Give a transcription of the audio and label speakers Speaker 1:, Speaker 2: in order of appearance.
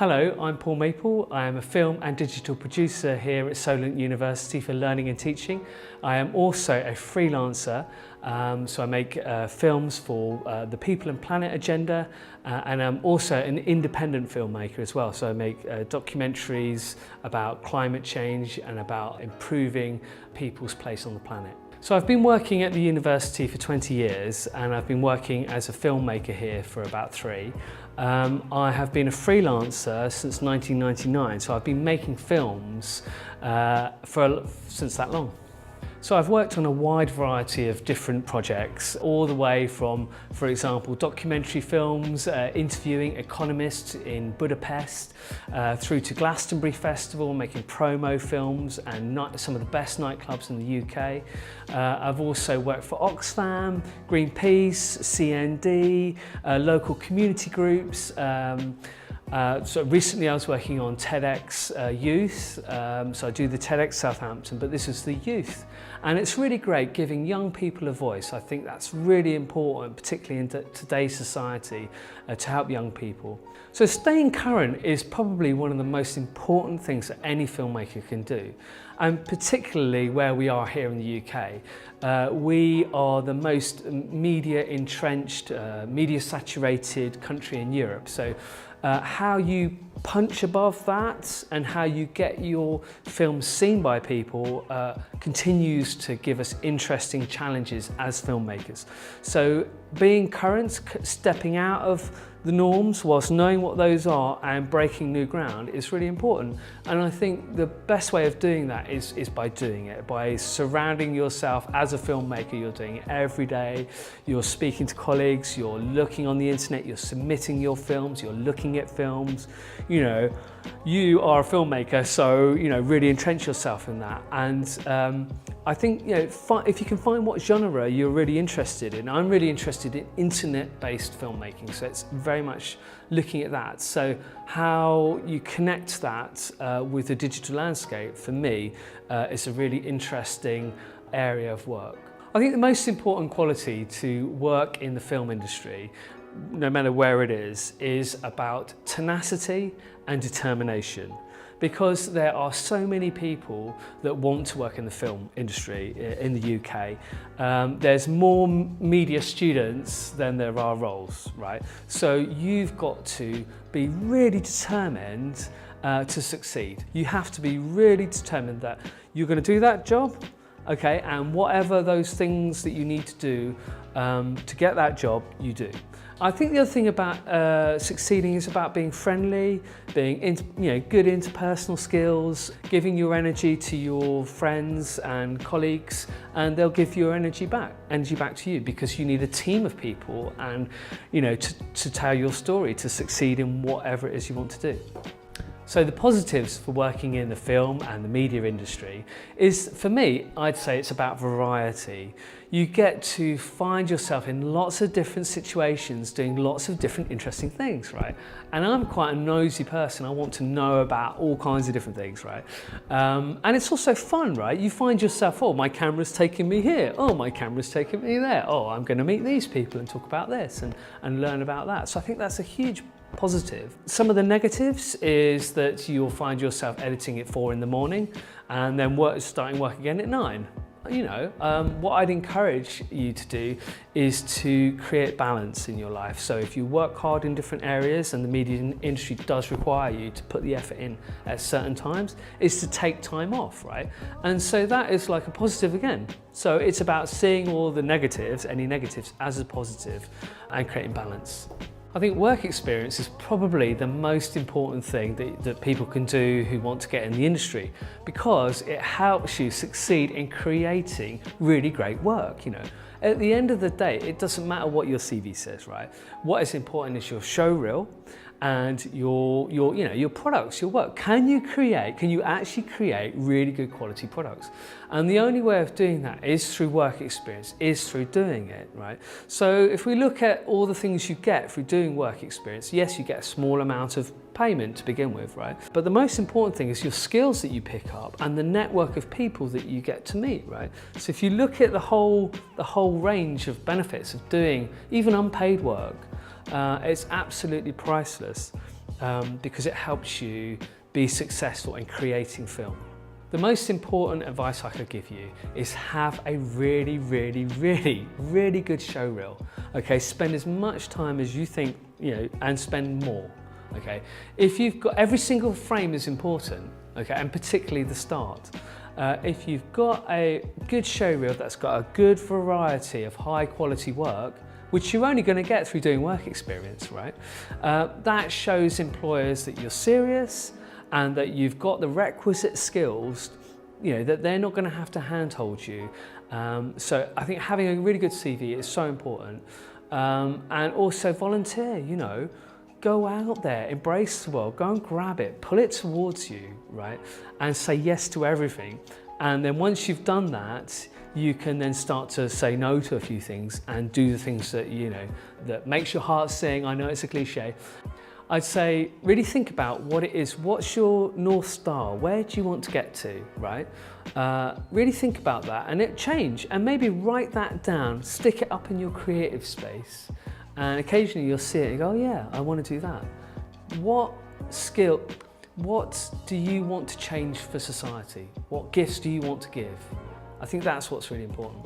Speaker 1: Hello, I'm Paul Maple. I am a film and digital producer here at Solent University for Learning and Teaching. I am also a freelancer, so I make films for the People and Planet agenda, and I'm also an independent filmmaker as well. So I make documentaries about climate change and about improving people's place on the planet. So I've been working at the university for 20 years and I've been working as a filmmaker here for about 3. I have been a freelancer since 1999, so I've been making films since that long. So I've worked on a wide variety of different projects, all the way from, for example, documentary films, interviewing economists in Budapest, through to Glastonbury Festival, making promo films and some of the best nightclubs in the UK. I've also worked for Oxfam, Greenpeace, CND, local community groups. So recently I was working on TEDx Youth, so I do the TEDx Southampton, but this is the youth. And it's really great giving young people a voice. I think that's really important, particularly in today's society, to help young people. So staying current is probably one of the most important things that any filmmaker can do. And particularly where we are here in the UK. We are the most media entrenched, media saturated country in Europe. So how you punch above that and how you get your films seen by people continues to give us interesting challenges as filmmakers. So being current, stepping out of the norms whilst knowing what those are and breaking new ground is really important. And I think the best way of doing that is by doing it, by surrounding yourself as a filmmaker. You're doing it every day, you're speaking to colleagues, you're looking on the internet, you're submitting your films, you're looking at films. You know, you are a filmmaker, so really entrench yourself in that. And I think if you can find what genre you're really interested in. I'm really interested in internet-based filmmaking, so it's very much looking at that. So how you connect that with the digital landscape, for me, is a really interesting area of work. I think the most important quality to work in the film industry, no matter where it is about tenacity and determination. Because there are so many people that want to work in the film industry in the UK. There's more media students than there are roles, right? So you've got to be really determined to succeed. You have to be really determined that you're going to do that job, okay, and whatever those things that you need to do to get that job, you do. I think the other thing about succeeding is about being friendly, being good interpersonal skills, giving your energy to your friends and colleagues, and they'll give your energy back to you, because you need a team of people and to tell your story, to succeed in whatever it is you want to do. So the positives for working in the film and the media industry is, for me, I'd say it's about variety. You get to find yourself in lots of different situations doing lots of different interesting things, right? And I'm quite a nosy person. I want to know about all kinds of different things, right? And it's also fun, right? You find yourself, oh, my camera's taking me here. Oh, my camera's taking me there. Oh, I'm going to meet these people and talk about this and learn about that. So I think that's a huge positive. Some of the negatives is that you'll find yourself editing at 4 in the morning and then starting work again at 9. What I'd encourage you to do is to create balance in your life. So if you work hard in different areas and the media industry does require you to put the effort in at certain times, is to take time off, right? And so that is like a positive again. So it's about seeing all the negatives, any negatives, as a positive and creating balance. I think work experience is probably the most important thing that people can do who want to get in the industry, because it helps you succeed in creating really great work. At the end of the day, it doesn't matter what your CV says, right? What is important is your show reel and your products, your work. Can you actually create really good quality products? And the only way of doing that is through work experience, is through doing it, right? So if we look at all the things you get through doing work experience, yes, you get a small amount of payment to begin with, right? But the most important thing is your skills that you pick up and the network of people that you get to meet, right? So if you look at the whole range of benefits of doing even unpaid work, it's absolutely priceless. because it helps you be successful in creating film. The most important advice I could give you is have a really good show reel. Okay, spend as much time as you think, and spend more. Okay, if you've got, every single frame is important. Okay, and particularly the start. If you've got a good show reel that's got a good variety of high quality work, which you're only going to get through doing work experience, right? That shows employers that you're serious and that you've got the requisite skills, that they're not going to have to handhold you. So I think having a really good CV is so important. And also volunteer, go out there, embrace the world, go and grab it, pull it towards you, right? And say yes to everything. And then once you've done that, you can then start to say no to a few things and do the things that, that makes your heart sing. I know it's a cliche. I'd say really think about what it is, what's your North Star, where do you want to get to, right? Really think about that and change, and maybe write that down, stick it up in your creative space, and occasionally you'll see it and go, oh yeah, I want to do that. What do you want to change for society? What gifts do you want to give? I think that's what's really important.